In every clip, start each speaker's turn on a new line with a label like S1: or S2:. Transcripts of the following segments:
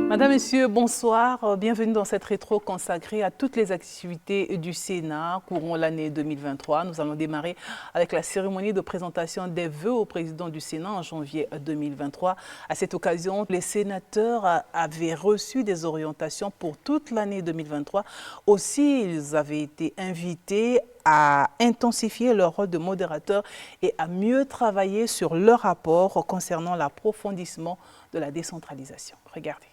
S1: Madame, Messieurs, bonsoir. Bienvenue dans cette rétro consacrée à toutes les activités du Sénat courant l'année 2023. Nous allons démarrer avec la cérémonie de présentation des vœux au président du Sénat en janvier 2023. À cette occasion, les sénateurs avaient reçu des orientations pour toute l'année 2023. Aussi, ils avaient été invités à intensifier leur rôle de modérateur et à mieux travailler sur leur rapport concernant l'approfondissement de la décentralisation. Regardez.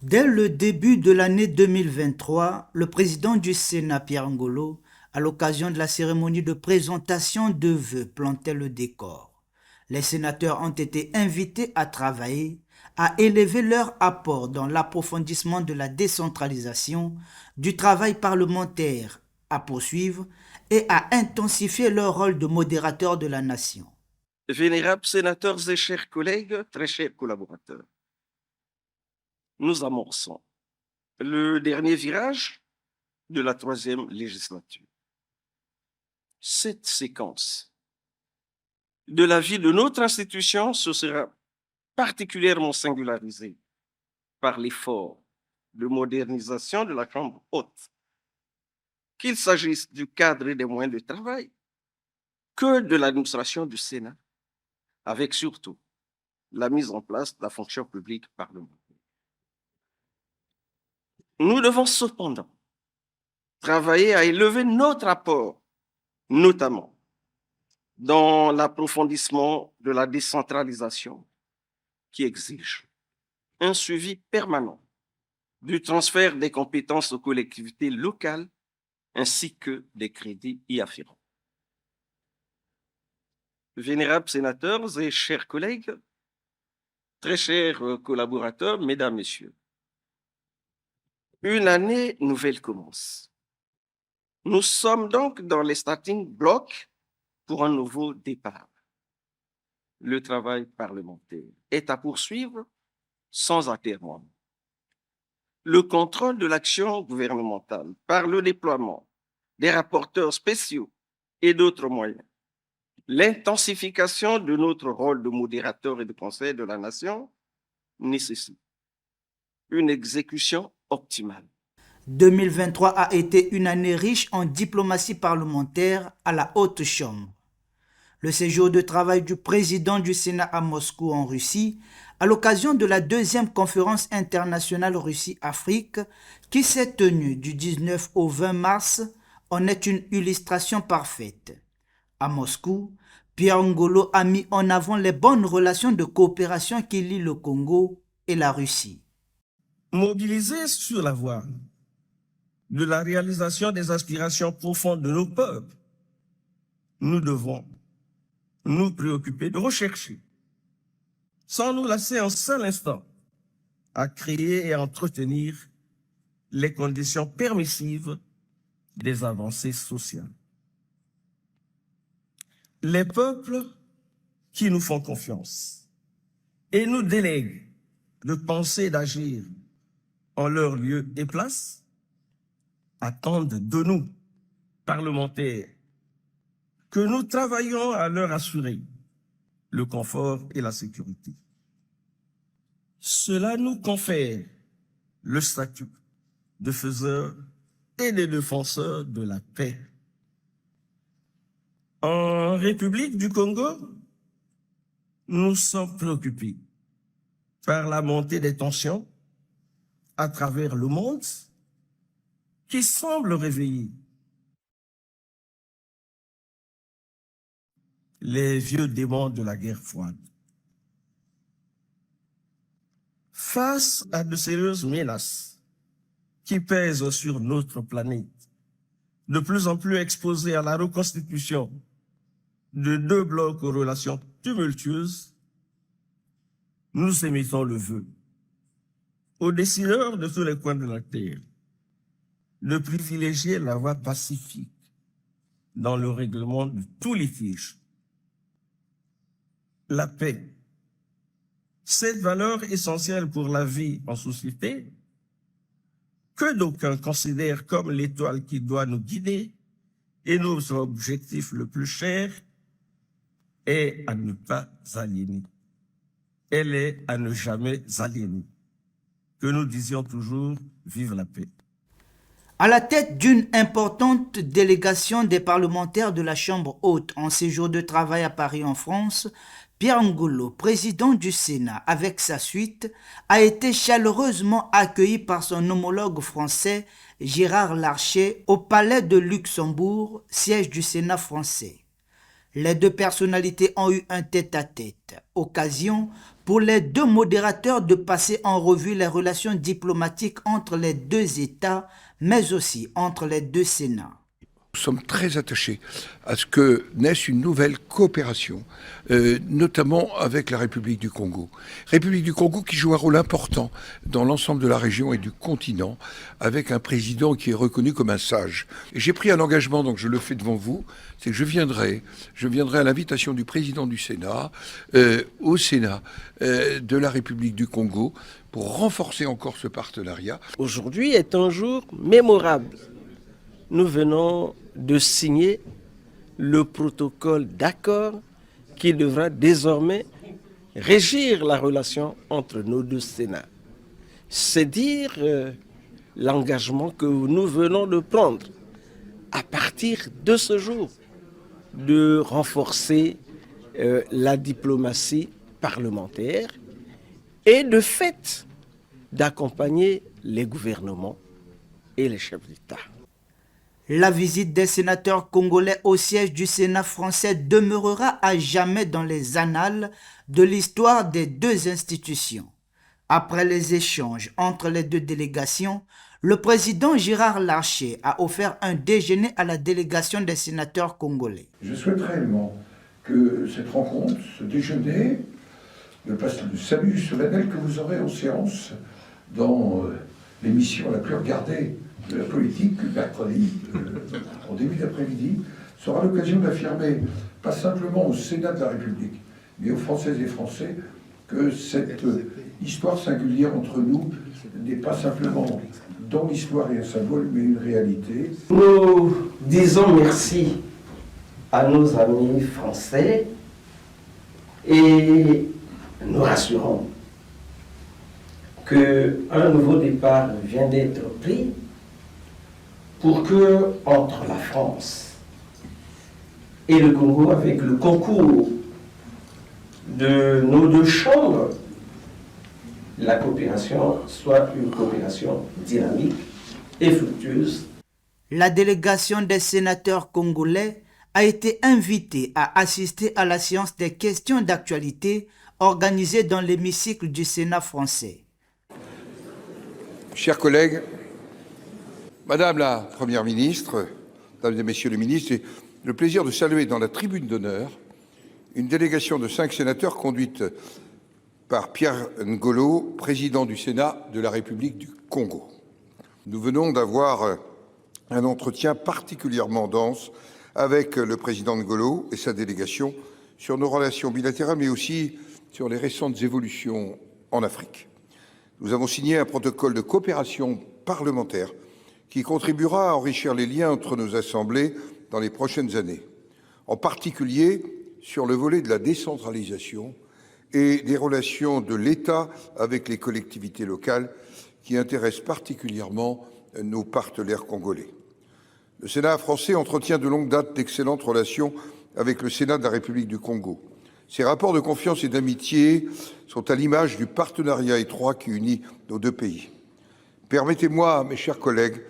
S2: Dès le début de l'année 2023, le président du Sénat, Pierre Ngolo, à l'occasion de la cérémonie de présentation de vœux, plantait le décor. Les sénateurs ont été invités à travailler, à élever leur apport dans l'approfondissement de la décentralisation, du travail parlementaire à poursuivre et à intensifier leur rôle de modérateur de la nation.
S3: Vénérables sénateurs et chers collègues, très chers collaborateurs, nous amorçons le dernier virage de la 3e législature. Cette séquence de la vie de notre institution se sera particulièrement singularisée par l'effort de modernisation de la Chambre haute, qu'il s'agisse du cadre et des moyens de travail que de l'administration du Sénat, avec surtout la mise en place de la fonction publique parlementaire. Nous devons cependant travailler à élever notre apport, notamment dans l'approfondissement de la décentralisation qui exige un suivi permanent du transfert des compétences aux collectivités locales ainsi que des crédits y afférents. Vénérables sénateurs et chers collègues, très chers collaborateurs, mesdames, messieurs, une année nouvelle commence. Nous sommes donc dans les starting blocks pour un nouveau départ. Le travail parlementaire est à poursuivre sans atermoiement. Le contrôle de l'action gouvernementale par le déploiement des rapporteurs spéciaux et d'autres moyens, l'intensification de notre rôle de modérateur et de conseil de la nation nécessite une exécution optimale.
S2: 2023 a été une année riche en diplomatie parlementaire à la Haute Chambre. Le séjour de travail du président du Sénat à Moscou en Russie, à l'occasion de la 2e conférence internationale Russie-Afrique qui s'est tenue du 19 au 20 mars, en est une illustration parfaite. À Moscou, Pierre Ngolo a mis en avant les bonnes relations de coopération qui lient le Congo et la Russie.
S4: Mobilisés sur la voie de la réalisation des aspirations profondes de nos peuples, nous devons nous préoccuper de rechercher, sans nous lasser un seul instant, à créer et à entretenir les conditions permissives des avancées sociales. Les peuples qui nous font confiance et nous délèguent de penser et d'agir en leur lieu et place attendent de nous, parlementaires, que nous travaillions à leur assurer le confort et la sécurité. Cela nous confère le statut de faiseurs et de défenseurs de la paix. En République du Congo, nous sommes préoccupés par la montée des tensions à travers le monde qui semble réveiller les vieux démons de la guerre froide. Face à de sérieuses menaces qui pèsent sur notre planète, de plus en plus exposée à la reconstitution de 2 blocs aux relations tumultueuses, nous émettons le vœu aux décideurs de tous les coins de la Terre de privilégier la voie pacifique dans le règlement de tout litige. La paix, cette valeur essentielle pour la vie en société, que d'aucuns considèrent comme l'étoile qui doit nous guider et notre objectif le plus cher, est à ne pas aliéner. Elle est à ne jamais aliéner. que nous disions toujours « Vive la paix ».
S2: À la tête d'une importante délégation des parlementaires de la Chambre haute en séjour de travail à Paris en France, Pierre Ngolo, président du Sénat avec sa suite, a été chaleureusement accueilli par son homologue français Gérard Larcher au Palais de Luxembourg, siège du Sénat français. Les deux personnalités ont eu un tête-à-tête, occasion pour les deux modérateurs de passer en revue les relations diplomatiques entre les deux États, mais aussi entre les deux Sénats.
S5: Nous sommes très attachés à ce que naisse une nouvelle coopération, notamment avec la République du Congo. République du Congo qui joue un rôle important dans l'ensemble de la région et du continent, avec un président qui est reconnu comme un sage. Et j'ai pris un engagement, donc je le fais devant vous, c'est que je viendrai à l'invitation du président du Sénat, au Sénat de la République du Congo, pour renforcer encore ce partenariat.
S3: Aujourd'hui est un jour mémorable. Nous venons de signer le protocole d'accord qui devra désormais régir la relation entre nos deux Sénats. C'est dire l'engagement que nous venons de prendre à partir de ce jour, de renforcer la diplomatie parlementaire et de fait d'accompagner les gouvernements et les chefs d'État.
S2: La visite des sénateurs congolais au siège du Sénat français demeurera à jamais dans les annales de l'histoire des deux institutions. Après les échanges entre les deux délégations, le président Gérard Larcher a offert un déjeuner à la délégation des sénateurs congolais.
S6: Je souhaite réellement que cette rencontre, ce déjeuner, le salut solennel que vous aurez en séance dans l'émission la plus regardée de la politique, mercredi, en début d'après-midi, sera l'occasion d'affirmer, pas simplement au Sénat de la République, mais aux Françaises et Français, que cette histoire singulière entre nous n'est pas simplement dans l'histoire et un symbole, mais une réalité.
S3: Nous disons merci à nos amis français et nous rassurons qu'un nouveau départ vient d'être pris pour que, entre la France et le Congo, avec le concours de nos deux chambres, la coopération soit une coopération dynamique et fructueuse.
S2: La délégation des sénateurs congolais a été invitée à assister à la séance des questions d'actualité organisée dans l'hémicycle du Sénat français.
S5: Chers collègues, Madame la Première ministre, Mesdames et Messieurs les ministres, j'ai le plaisir de saluer dans la tribune d'honneur une délégation de 5 sénateurs conduite par Pierre Ngolo, président du Sénat de la République du Congo. Nous venons d'avoir un entretien particulièrement dense avec le président Ngolo et sa délégation sur nos relations bilatérales, mais aussi sur les récentes évolutions en Afrique. Nous avons signé un protocole de coopération parlementaire qui contribuera à enrichir les liens entre nos assemblées dans les prochaines années, en particulier sur le volet de la décentralisation et des relations de l'État avec les collectivités locales qui intéressent particulièrement nos partenaires congolais. Le Sénat français entretient de longue date d'excellentes relations avec le Sénat de la République du Congo. Ces rapports de confiance et d'amitié sont à l'image du partenariat étroit qui unit nos deux pays. Permettez-moi, mes chers collègues,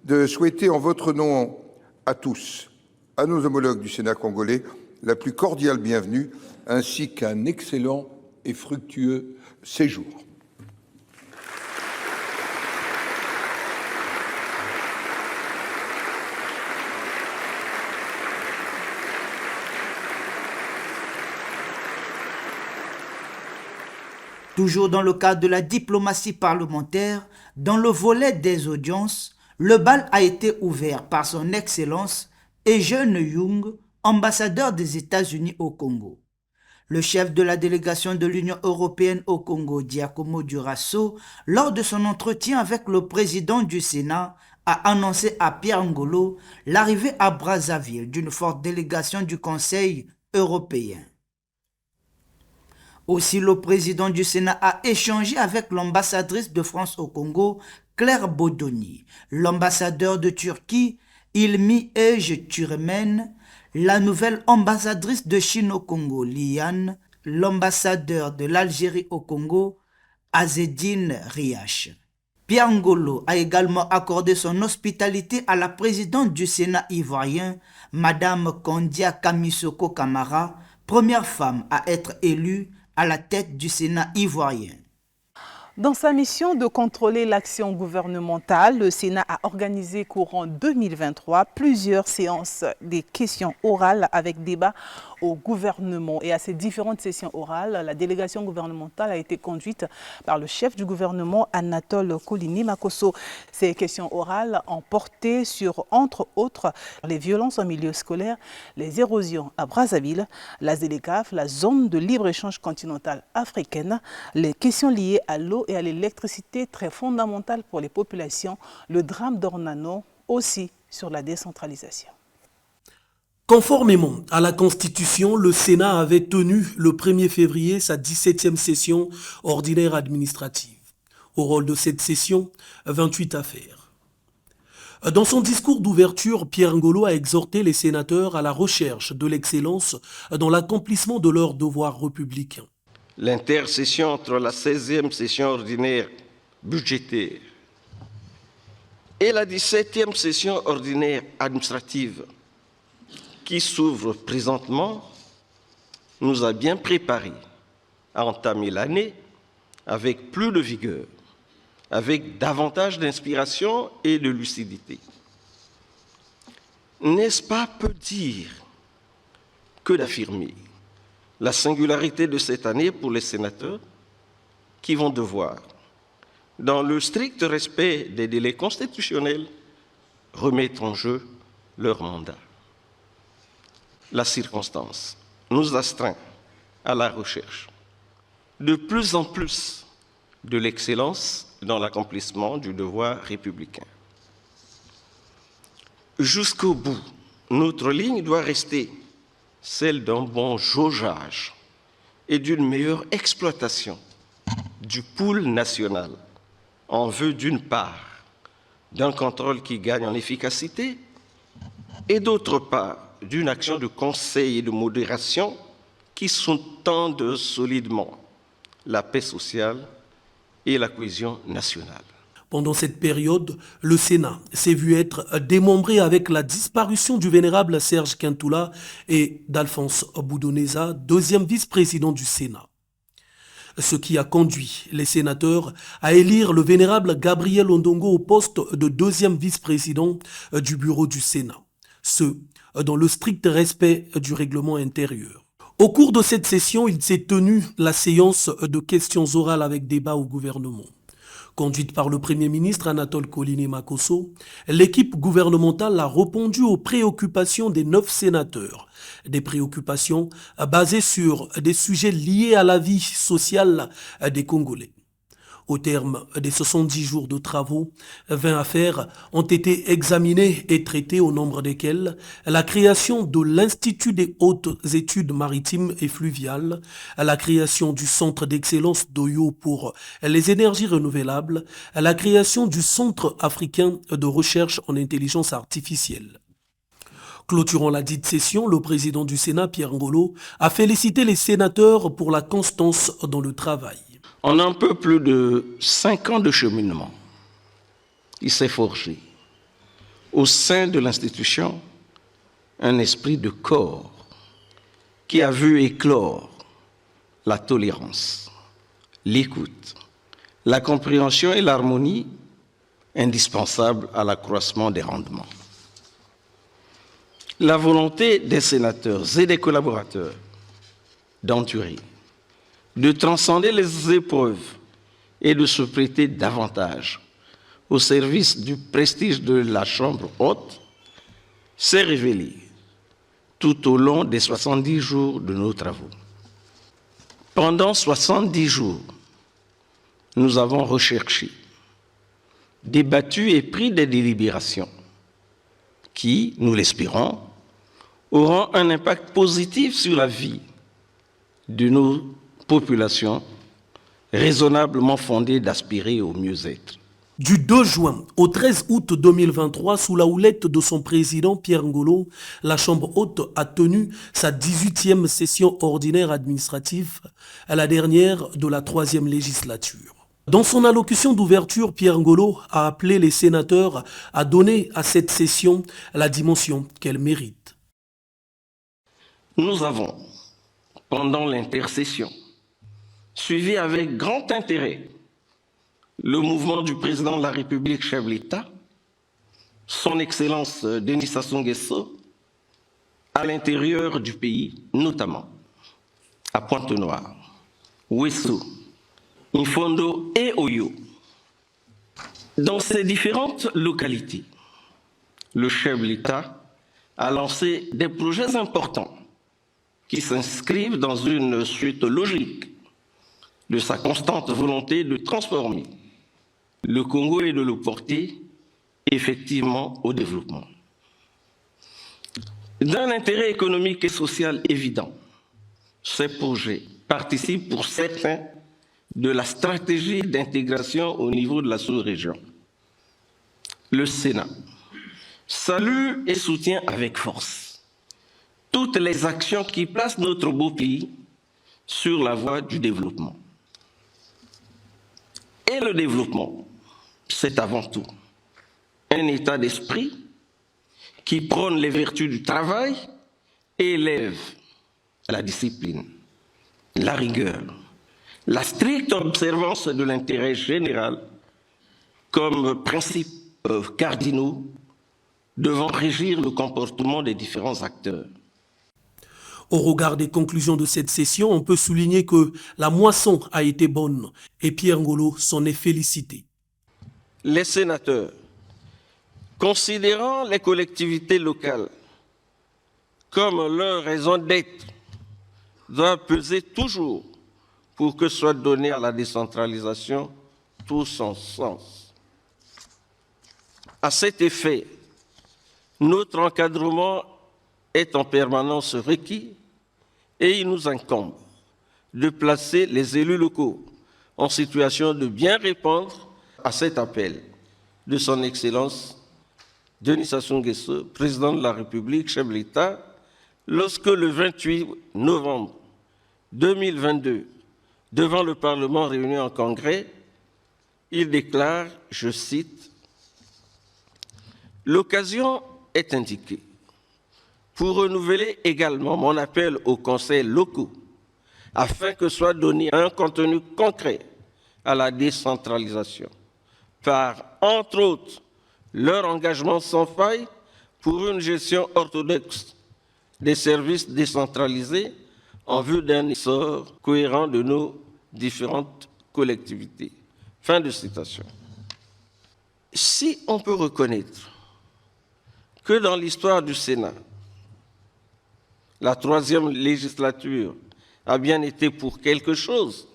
S5: de souhaiter en votre nom à tous, à nos homologues du Sénat congolais, la plus cordiale bienvenue, ainsi qu'un excellent et fructueux séjour.
S2: Toujours dans le cadre de la diplomatie parlementaire, dans le volet des audiences, le bal a été ouvert par son Excellence Eugène Young, ambassadeur des États-Unis au Congo. Le chef de la délégation de l'Union européenne au Congo, Giacomo Durasso, lors de son entretien avec le président du Sénat, a annoncé à Pierre Ngolo l'arrivée à Brazzaville d'une forte délégation du Conseil européen. Aussi, le président du Sénat a échangé avec l'ambassadrice de France au Congo, Claire Bodoni, l'ambassadeur de Turquie, Ilmi Ej Türemen, la nouvelle ambassadrice de Chine au Congo, Liane, l'ambassadeur de l'Algérie au Congo, Azedine Riach. Pierre Ngolo a également accordé son hospitalité à la présidente du Sénat ivoirien, Madame Kondia Kamisoko Kamara, première femme à être élue à la tête du Sénat ivoirien.
S1: Dans sa mission de contrôler l'action gouvernementale, le Sénat a organisé courant 2023 plusieurs séances des questions orales avec débat au gouvernement. Et à ces différentes sessions orales, la délégation gouvernementale a été conduite par le chef du gouvernement, Anatole Kolini Makosso. Ces questions orales ont porté sur, entre autres, les violences en milieu scolaire, les érosions à Brazzaville, la ZLECAf, la zone de libre-échange continentale africaine, les questions liées à l'eau et à l'électricité très fondamentales pour les populations, le drame d'Ornano, aussi sur la décentralisation.
S7: Conformément à la Constitution, le Sénat avait tenu le 1er février sa 17e session ordinaire administrative. Au rôle de cette session, 28 affaires. Dans son discours d'ouverture, Pierre Ngolo a exhorté les sénateurs à la recherche de l'excellence dans l'accomplissement de leurs devoirs républicains.
S3: L'intercession entre la 16e session ordinaire budgétaire et la 17e session ordinaire administrative qui s'ouvre présentement nous a bien préparés à entamer l'année avec plus de vigueur, avec davantage d'inspiration et de lucidité. N'est-ce pas peu dire que d'affirmer la singularité de cette année pour les sénateurs qui vont devoir, dans le strict respect des délais constitutionnels, remettre en jeu leur mandat. La circonstance nous astreint à la recherche de plus en plus de l'excellence dans l'accomplissement du devoir républicain. Jusqu'au bout, notre ligne doit rester celle d'un bon jaugeage et d'une meilleure exploitation du pool national en vue d'une part d'un contrôle qui gagne en efficacité et d'autre part d'une action de conseil et de modération qui sous-tendent solidement la paix sociale et la cohésion nationale.
S7: Pendant cette période, le Sénat s'est vu être démembré avec la disparition du vénérable Serge Kintoula et d'Alphonse Boudoneza, deuxième vice-président du Sénat. Ce qui a conduit les sénateurs à élire le vénérable Gabriel Ondongo au poste de deuxième vice-président du bureau du Sénat. Ce, dans le strict respect du règlement intérieur. Au cours de cette session, il s'est tenu la séance de questions orales avec débat au gouvernement. Conduite par le Premier ministre Anatole Kolini Makosso, l'équipe gouvernementale a répondu aux préoccupations des 9 sénateurs. Des préoccupations basées sur des sujets liés à la vie sociale des Congolais. Au terme des 70 jours de travaux, 20 affaires ont été examinées et traitées, au nombre desquelles la création de l'Institut des hautes études maritimes et fluviales, la création du Centre d'excellence d'Oyo pour les énergies renouvelables, la création du Centre africain de recherche en intelligence artificielle. Clôturant la dite session, le président du Sénat, Pierre Ngolo, a félicité les sénateurs pour la constance dans le travail.
S3: En un peu plus de 5 ans de cheminement, il s'est forgé au sein de l'institution un esprit de corps qui a vu éclore la tolérance, l'écoute, la compréhension et l'harmonie indispensables à l'accroissement des rendements. La volonté des sénateurs et des collaborateurs d'endurer, de transcender les épreuves et de se prêter davantage au service du prestige de la Chambre haute s'est révélée tout au long des 70 jours de nos travaux. Pendant 70 jours, nous avons recherché, débattu et pris des délibérations qui, nous l'espérons, auront un impact positif sur la vie de nos population raisonnablement fondée d'aspirer au mieux-être.
S7: Du 2 juin au 13 août 2023, sous la houlette de son président Pierre Ngolo, la Chambre haute a tenu sa 18e session ordinaire administrative, la dernière de la 3e législature. Dans son allocution d'ouverture, Pierre Ngolo a appelé les sénateurs à donner à cette session la dimension qu'elle mérite.
S3: Nous avons, pendant l'intercession, suivi avec grand intérêt le mouvement du président de la République, chef de l'État, son Excellence Denis Sassou Nguesso, à l'intérieur du pays, notamment à Pointe-Noire, Ouessou, Mfondo et Oyo. Dans ces différentes localités, le chef de l'État a lancé des projets importants qui s'inscrivent dans une suite logique de sa constante volonté de transformer le Congo et de le porter effectivement au développement. D'un intérêt économique et social évident, ces projets participent pour certains de la stratégie d'intégration au niveau de la sous-région. Le Sénat salue et soutient avec force toutes les actions qui placent notre beau pays sur la voie du développement. Et le développement, c'est avant tout un état d'esprit qui prône les vertus du travail et élève la discipline, la rigueur, la stricte observance de l'intérêt général comme principes cardinaux devant régir le comportement des différents acteurs.
S7: Au regard des conclusions de cette session, on peut souligner que la moisson a été bonne et Pierre Ngolo s'en est félicité.
S3: Les sénateurs, considérant les collectivités locales comme leur raison d'être, doivent peser toujours pour que soit donné à la décentralisation tout son sens. À cet effet, notre encadrement est en permanence requis et il nous incombe de placer les élus locaux en situation de bien répondre à cet appel de son Excellence Denis Sassou Nguesso, président de la République, chef de l'État, lorsque le 28 novembre 2022, devant le Parlement réuni en congrès, il déclare, je cite, « L'occasion est indiquée pour renouveler également mon appel aux conseils locaux afin que soit donné un contenu concret à la décentralisation par, entre autres, leur engagement sans faille pour une gestion orthodoxe des services décentralisés en vue d'un essor cohérent de nos différentes collectivités. » Fin de citation. Si on peut reconnaître que dans l'histoire du Sénat, la 3e législature a bien été pour quelque chose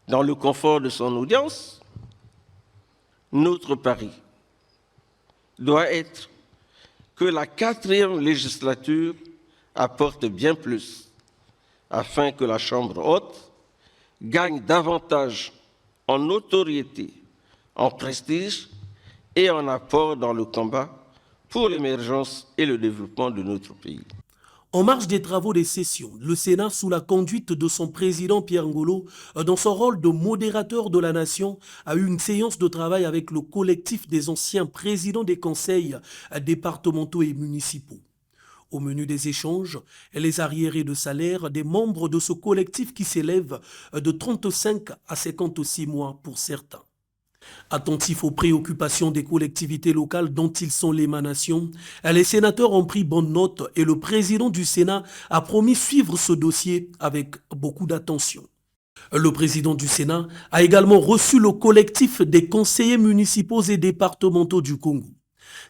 S3: dans le confort de son audience, notre pari doit être que la 4e législature apporte bien plus afin que la Chambre haute gagne davantage en notoriété, en prestige et en apport dans le combat pour l'émergence et le développement de notre pays.
S7: En marge des travaux des sessions, le Sénat, sous la conduite de son président Pierre Ngolo, dans son rôle de modérateur de la nation, a eu une séance de travail avec le collectif des anciens présidents des conseils départementaux et municipaux. Au menu des échanges, les arriérés de salaire des membres de ce collectif qui s'élèvent de 35 à 56 mois pour certains. Attentifs aux préoccupations des collectivités locales dont ils sont l'émanation, les sénateurs ont pris bonne note et le président du Sénat a promis suivre ce dossier avec beaucoup d'attention. Le président du Sénat a également reçu le collectif des conseillers municipaux et départementaux du Congo.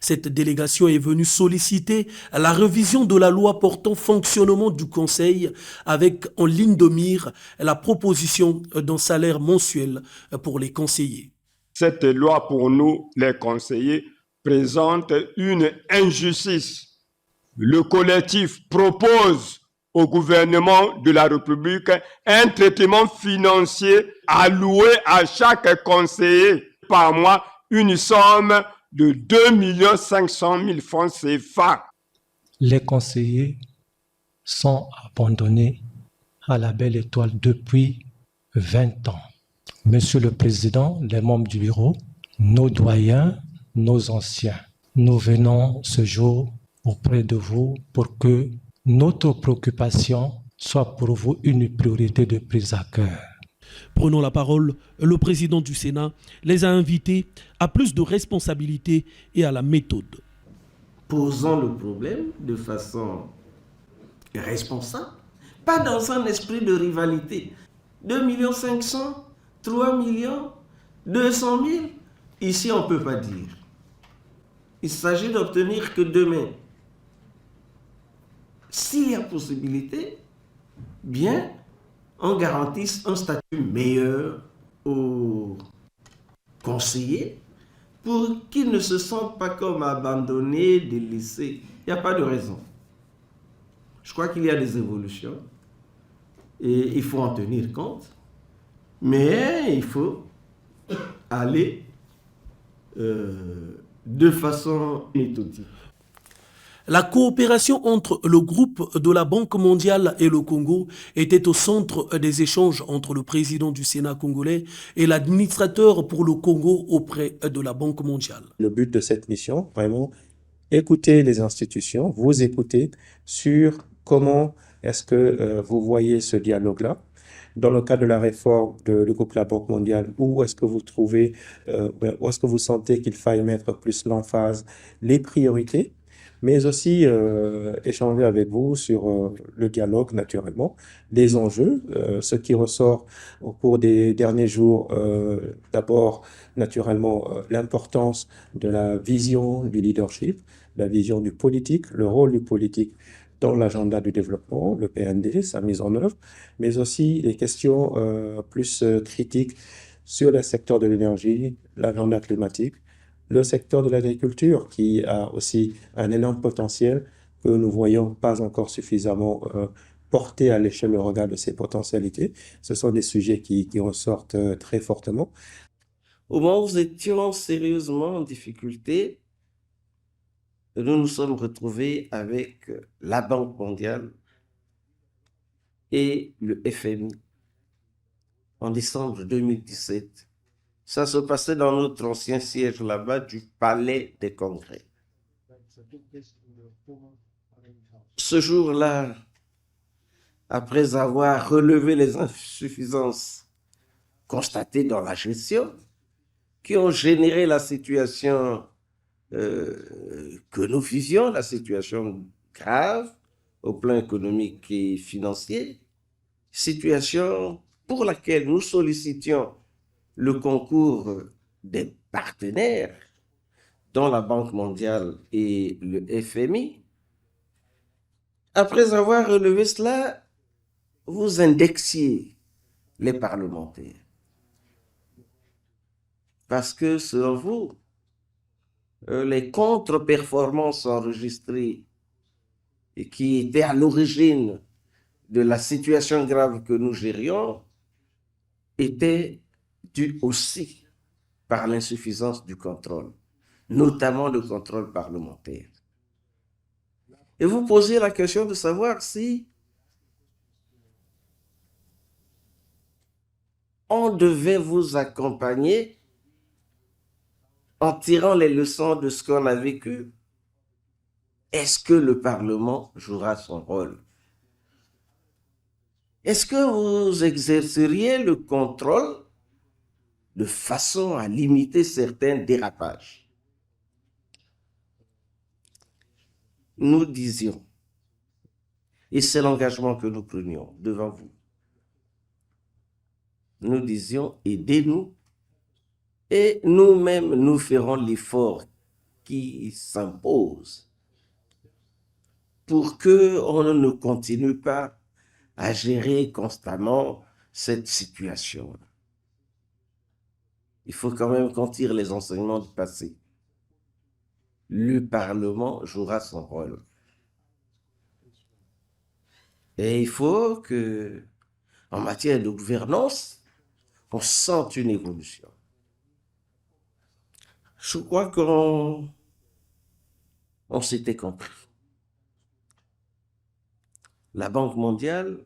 S7: Cette délégation est venue solliciter la révision de la loi portant fonctionnement du Conseil avec en ligne de mire la proposition d'un salaire mensuel pour les conseillers.
S8: Cette loi, pour nous, les conseillers, présente une injustice. Le collectif propose au gouvernement de la République un traitement financier alloué à chaque conseiller par mois une somme de 2 500 000 francs CFA.
S9: Les conseillers sont abandonnés à la belle étoile depuis 20 ans. Monsieur le Président, les membres du bureau, nos doyens, nos anciens, nous venons ce jour auprès de vous pour que notre préoccupation soit pour vous une priorité de prise à cœur.
S7: Prenons la parole, le président du Sénat les a invités à plus de responsabilité et à la méthode.
S10: Posons le problème de façon responsable, pas dans un esprit de rivalité. 2 500 000, 3 millions, 200 000, ici on ne peut pas dire. Il s'agit d'obtenir que demain, s'il y a possibilité, bien, on garantisse un statut meilleur aux conseillers pour qu'ils ne se sentent pas comme abandonnés, délaissés. Il n'y a pas de raison. Je crois qu'il y a des évolutions et il faut en tenir compte, mais il faut aller de façon méthodique.
S7: La coopération entre le groupe de la Banque mondiale et le Congo était au centre des échanges entre le président du Sénat congolais et l'administrateur pour le Congo auprès de la Banque mondiale.
S11: Le but de cette mission, vraiment, écouter les institutions, vous écouter sur comment est-ce que vous voyez ce dialogue-là. Dans le cadre de la réforme du groupe de la Banque mondiale, où est-ce que vous trouvez, où est-ce que vous sentez qu'il faille mettre plus l'emphase, les priorités, mais aussi échanger avec vous sur le dialogue naturellement, les enjeux, ce qui ressort au cours des derniers jours, d'abord naturellement l'importance de la vision du leadership, la vision du politique, le rôle du politique dans l'agenda du développement, le PND, sa mise en œuvre, mais aussi les questions plus critiques sur le secteur de l'énergie, l'agenda climatique, le secteur de l'agriculture qui a aussi un énorme potentiel que nous ne voyons pas encore suffisamment porté à l'échelle au regard de ses potentialités. Ce sont des sujets qui ressortent très fortement.
S10: Au moment où nous étions sérieusement en difficulté, nous nous sommes retrouvés avec la Banque mondiale et le FMI en décembre 2017. Ça se passait dans notre ancien siège là-bas du Palais des Congrès. Ce jour-là, après avoir relevé les insuffisances constatées dans la gestion, qui ont généré la situation que nous vivions, la situation grave au plan économique et financier, situation pour laquelle nous sollicitions le concours des partenaires, dont la Banque mondiale et le FMI. Après avoir relevé cela, vous indexiez les parlementaires. Parce que, selon vous, les contre-performances enregistrées et qui étaient à l'origine de la situation grave que nous gérions étaient dues aussi par l'insuffisance du contrôle, notamment le contrôle parlementaire. Et vous posez la question de savoir si on devait vous accompagner en tirant les leçons de ce qu'on a vécu. Est-ce que le Parlement jouera son rôle? Est-ce que vous exerceriez le contrôle de façon à limiter certains dérapages? Nous disions, et c'est l'engagement que nous prenions devant vous, nous disions, aidez-nous et nous-mêmes nous ferons l'effort qui s'impose pour qu'on ne continue pas à gérer constamment cette situation. Il faut quand même qu'on tire les enseignements du passé. Le Parlement jouera son rôle. Et il faut que, en matière de gouvernance, on sente une évolution. Je crois qu'on s'était compris. La Banque mondiale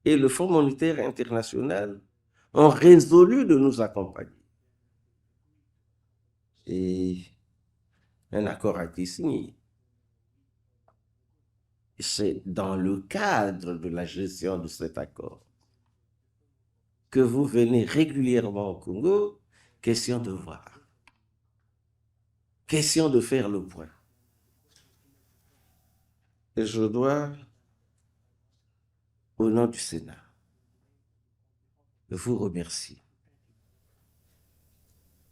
S10: et le Fonds monétaire international ont résolu de nous accompagner. Et un accord a été signé. C'est dans le cadre de la gestion de cet accord que vous venez régulièrement au Congo, question de voir, question de faire le point. Et je dois, au nom du Sénat, vous remercier.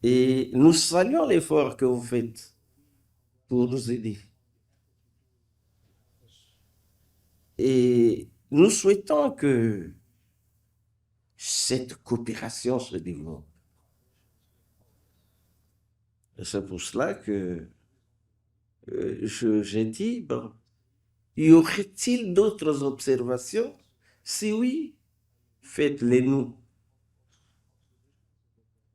S10: Et nous saluons l'effort que vous faites pour nous aider. Et nous souhaitons que cette coopération se développe. C'est pour cela que j'ai dit, bon, y aurait-il d'autres observations? Si oui, faites-les nous.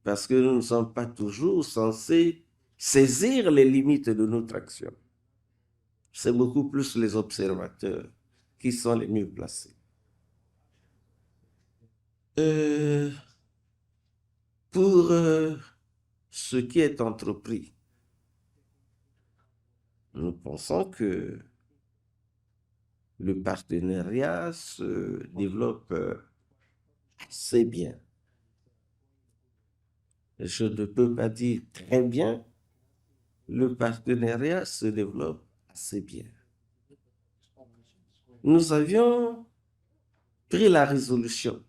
S10: Parce que nous ne sommes pas toujours censés saisir les limites de notre action. C'est beaucoup plus les observateurs qui sont les mieux placés. Pour ce qui est entrepris, nous pensons que le partenariat se développe assez bien. Je ne peux pas dire très bien, le partenariat se développe assez bien. Nous avions pris la résolution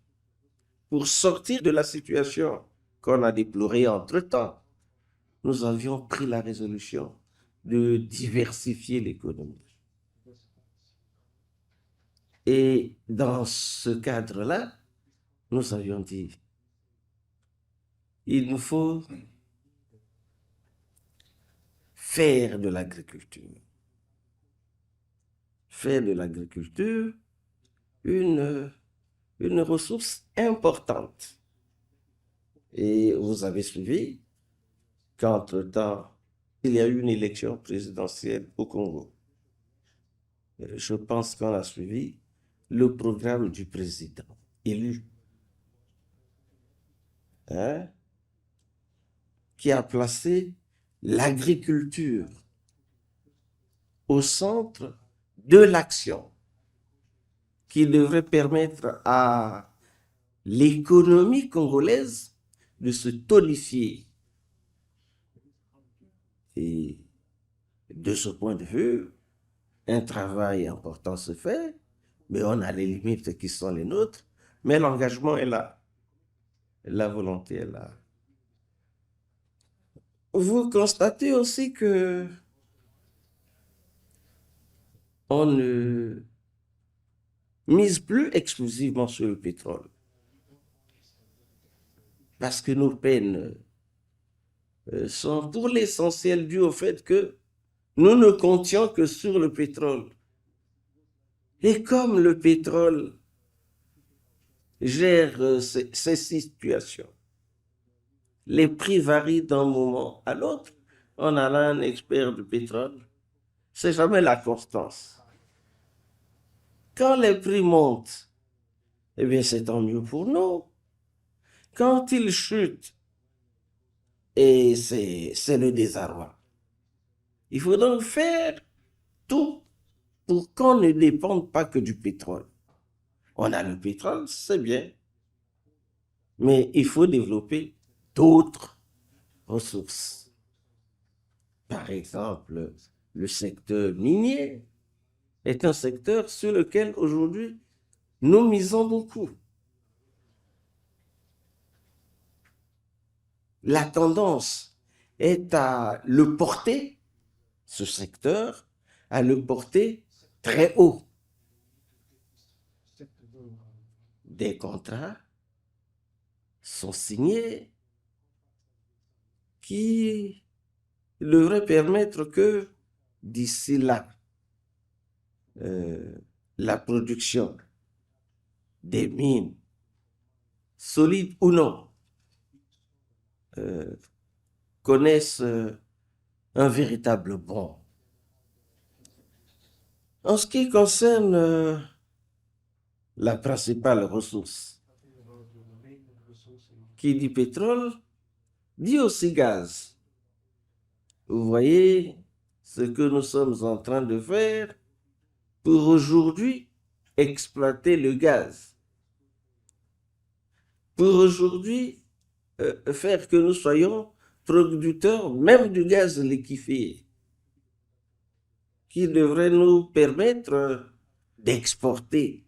S10: pour sortir de la situation qu'on a déplorée entre-temps. Nous avions pris la résolution de diversifier l'économie. Et dans ce cadre-là, nous avions dit, il nous faut faire de l'agriculture. Faire de l'agriculture une ressource importante. Et vous avez suivi qu'entre-temps, il y a eu une élection présidentielle au Congo. Je pense qu'on a suivi le programme du président élu, qui a placé l'agriculture au centre de l'action, qui devrait permettre à l'économie congolaise de se tonifier. Et de ce point de vue, un travail important se fait, mais on a les limites qui sont les nôtres, mais l'engagement est là, la volonté est là. Vous constatez aussi que on ne mise plus exclusivement sur le pétrole, parce que nos peines sont pour l'essentiel dues au fait que nous ne comptions que sur le pétrole. Et comme le pétrole gère ces situations, les prix varient d'un moment à l'autre. On a là un expert du pétrole. C'est jamais la constance. Quand les prix montent, eh bien c'est tant mieux pour nous. Quand ils chutent, et c'est le désarroi. Il faut donc faire tout pour qu'on ne dépende pas que du pétrole. On a le pétrole, c'est bien, mais il faut développer d'autres ressources. Par exemple, le secteur minier est un secteur sur lequel aujourd'hui nous misons beaucoup. La tendance est à le porter, ce secteur, à le porter très haut. Des contrats sont signés qui devraient permettre que d'ici là, la production des mines, solides ou non, connaissent un véritable bond. En ce qui concerne la principale ressource, qui dit pétrole, dit aussi gaz. Vous voyez ce que nous sommes en train de faire pour aujourd'hui exploiter le gaz. Pour aujourd'hui faire que nous soyons producteurs même du gaz liquéfié, qui devrait nous permettre d'exporter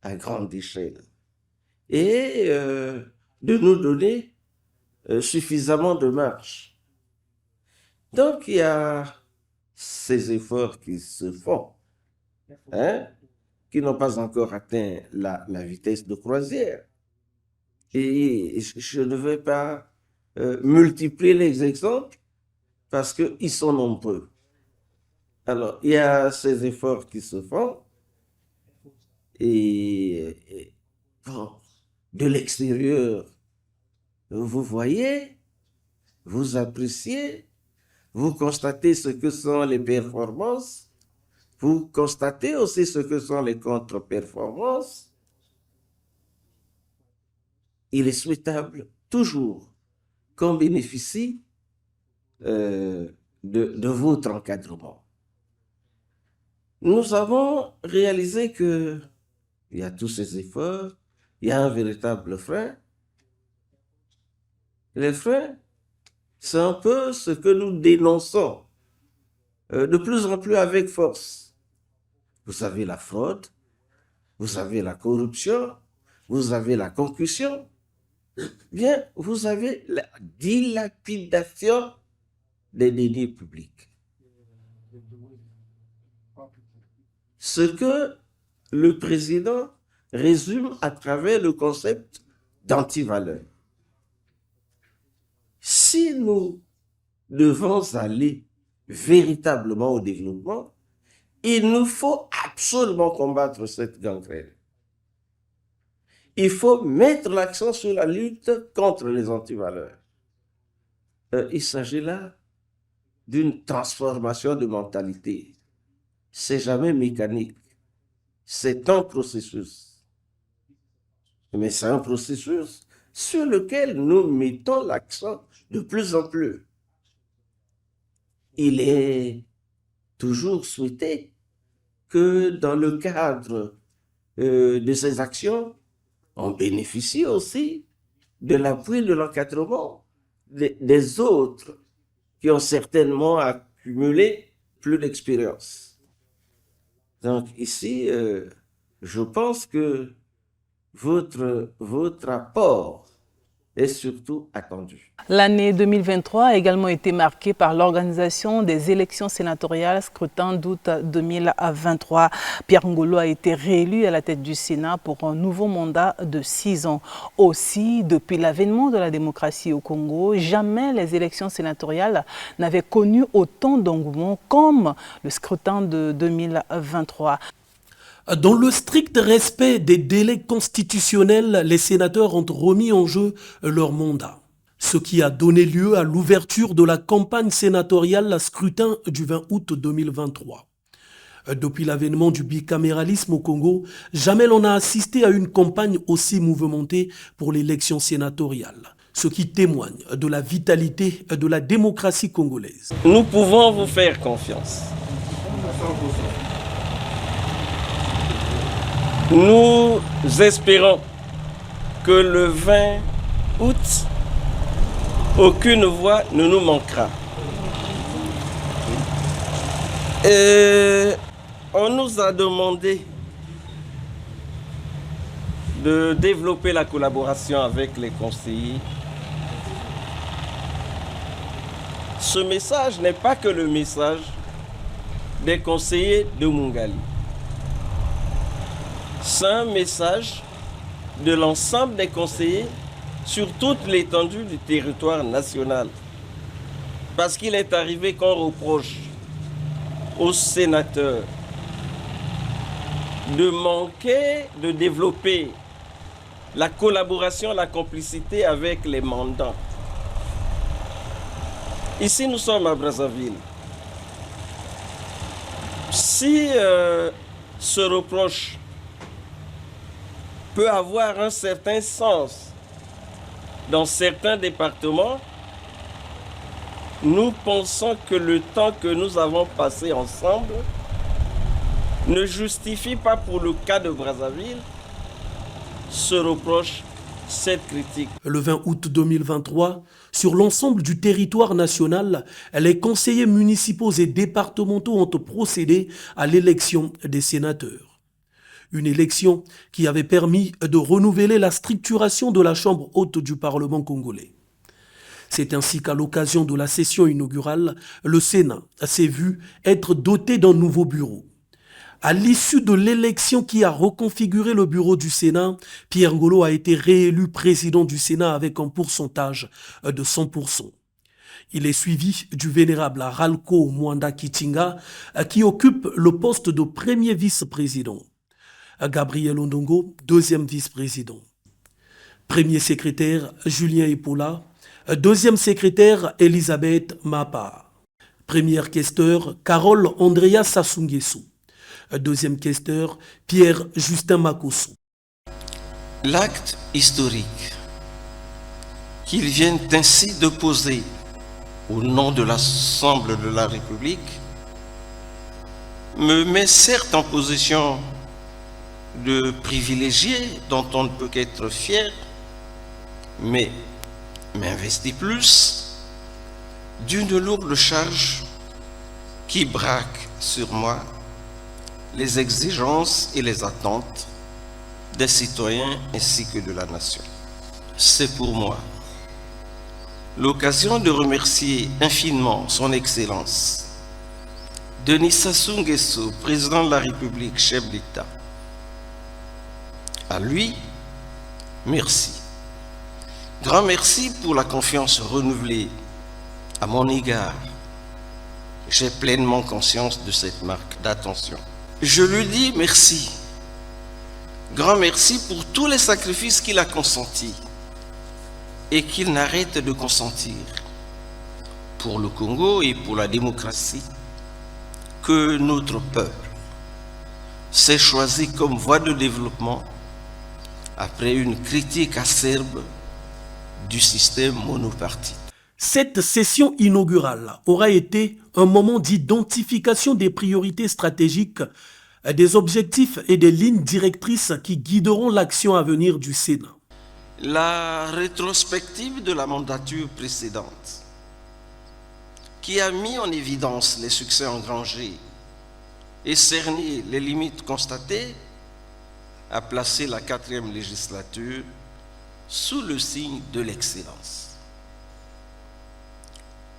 S10: à grande échelle et de nous donner suffisamment de marge. Donc, il y a ces efforts qui se font, qui n'ont pas encore atteint la vitesse de croisière. Et je ne vais pas multiplier les exemples parce qu'ils sont nombreux. Alors, il y a ces efforts qui se font et bon, de l'extérieur, vous voyez, vous appréciez, vous constatez ce que sont les performances, vous constatez aussi ce que sont les contre-performances. Il est souhaitable toujours qu'on bénéficie de votre encadrement. Nous avons réalisé qu'il y a tous ces efforts, il y a un véritable frein. Les freins, c'est un peu ce que nous dénonçons de plus en plus avec force. Vous avez la fraude, vous avez la corruption, vous avez la concussion, bien, vous avez la dilapidation des deniers publics. Ce que le président résume à travers le concept d'antivaleur. Si nous devons aller véritablement au développement, il nous faut absolument combattre cette gangrène. Il faut mettre l'accent sur la lutte contre les antivaleurs. Il s'agit là d'une transformation de mentalité. C'est jamais mécanique. C'est un processus. Mais c'est un processus sur lequel nous mettons l'accent de plus en plus. Il est toujours souhaité que dans le cadre de ces actions, on bénéficie aussi de l'appui, de l'encadrement des autres qui ont certainement accumulé plus d'expérience. Donc ici, je pense que votre apport est surtout attendu.
S1: L'année 2023 a également été marquée par l'organisation des élections sénatoriales scrutin d'août 2023. Pierre Ngolo a été réélu à la tête du Sénat pour un nouveau mandat de 6 ans. Aussi, depuis l'avènement de la démocratie au Congo, jamais les élections sénatoriales n'avaient connu autant d'engouement comme le scrutin de 2023.
S7: Dans le strict respect des délais constitutionnels, les sénateurs ont remis en jeu leur mandat, ce qui a donné lieu à l'ouverture de la campagne sénatoriale à scrutin du 20 août 2023. Depuis l'avènement du bicaméralisme au Congo, jamais l'on a assisté à une campagne aussi mouvementée pour l'élection sénatoriale, ce qui témoigne de la vitalité de la démocratie congolaise.
S10: Nous pouvons vous faire confiance. Nous espérons que le 20 août, aucune voix ne nous manquera. Et on nous a demandé de développer la collaboration avec les conseillers. Ce message n'est pas que le message des conseillers de Mungali. C'est un message de l'ensemble des conseillers sur toute l'étendue du territoire national. Parce qu'il est arrivé qu'on reproche aux sénateurs de manquer de développer la collaboration, la complicité avec les mandants. Ici, nous sommes à Brazzaville. Si ce reproche peut avoir un certain sens dans certains départements, nous pensons que le temps que nous avons passé ensemble ne justifie pas pour le cas de Brazzaville ce reproche, cette critique.
S7: Le 20 août 2023, sur l'ensemble du territoire national, les conseillers municipaux et départementaux ont procédé à l'élection des sénateurs. Une élection qui avait permis de renouveler la structuration de la Chambre haute du Parlement congolais. C'est ainsi qu'à l'occasion de la session inaugurale, le Sénat s'est vu être doté d'un nouveau bureau. À l'issue de l'élection qui a reconfiguré le bureau du Sénat, Pierre Ngolo a été réélu président du Sénat avec un pourcentage de 100%. Il est suivi du vénérable Ralco Mwanda Kitinga qui occupe le poste de premier vice-président. Gabriel Ondongo, deuxième vice-président. Premier secrétaire, Julien Epoula. Deuxième secrétaire, Elisabeth Mapa. Première questeur, Carole Andrea Sassou-Nguesso. Deuxième questeur, Pierre-Justin Makosso.
S3: L'acte historique qu'ils viennent ainsi de poser au nom de l'Assemblée de la République me met certes en position de privilégié dont on ne peut qu'être fier, mais m'investit plus d'une lourde charge qui braque sur moi les exigences et les attentes des citoyens ainsi que de la nation. C'est pour moi l'occasion de remercier infiniment son Excellence Denis Sassou Nguesso, président de la République, chef d'État. À lui, merci. Grand merci pour la confiance renouvelée à mon égard. J'ai pleinement conscience de cette marque d'attention. Je lui dis merci. Grand merci pour tous les sacrifices qu'il a consentis et qu'il n'arrête de consentir pour le Congo et pour la démocratie que notre peuple s'est choisi comme voie de développement après une critique acerbe du système monopartite.
S7: Cette session inaugurale aura été un moment d'identification des priorités stratégiques, des objectifs et des lignes directrices qui guideront l'action à venir du Sénat.
S3: La rétrospective de la mandature précédente, qui a mis en évidence les succès engrangés et cerné les limites constatées, a placé la 4e législature sous le signe de l'excellence.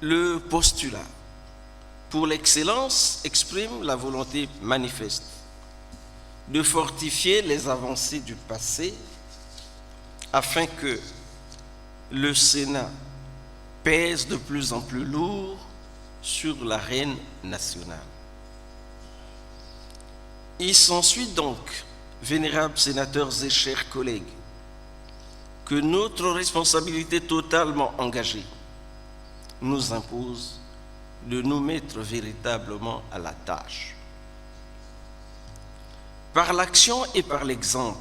S3: Le postulat pour l'excellence exprime la volonté manifeste de fortifier les avancées du passé afin que le Sénat pèse de plus en plus lourd sur l'arène nationale. Il s'ensuit donc, vénérables sénateurs et chers collègues, que notre responsabilité totalement engagée nous impose de nous mettre véritablement à la tâche. Par l'action et par l'exemple,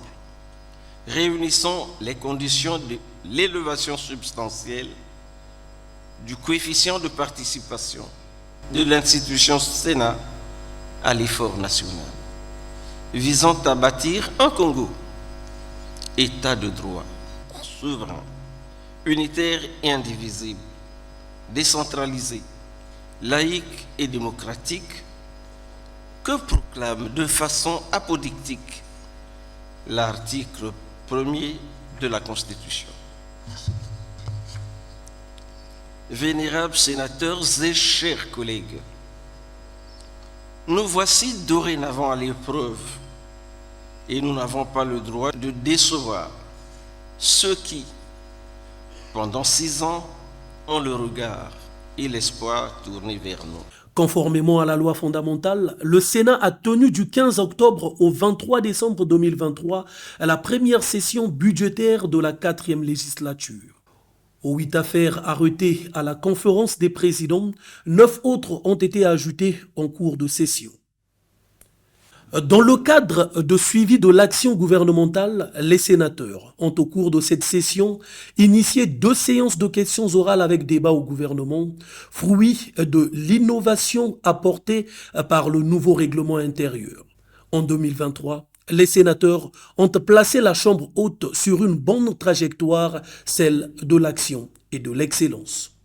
S3: réunissons les conditions de l'élévation substantielle du coefficient de participation de l'institution Sénat à l'effort national, visant à bâtir un Congo, État de droit, souverain, unitaire et indivisible, décentralisé, laïque et démocratique, que proclame de façon apodictique l'article 1er de la Constitution. Vénérables sénateurs et chers collègues, nous voici dorénavant à l'épreuve et nous n'avons pas le droit de décevoir ceux qui, pendant 6 ans, ont le regard et l'espoir tournés vers nous.
S7: Conformément à la loi fondamentale, le Sénat a tenu du 15 octobre au 23 décembre 2023 la première session budgétaire de la 4e législature. Aux 8 affaires arrêtées à la conférence des présidents, 9 autres ont été ajoutées en cours de session. Dans le cadre de suivi de l'action gouvernementale, les sénateurs ont au cours de cette session initié 2 séances de questions orales avec débat au gouvernement, fruit de l'innovation apportée par le nouveau règlement intérieur. En 2023, les sénateurs ont placé la Chambre haute sur une bonne trajectoire, celle de l'action et de l'excellence.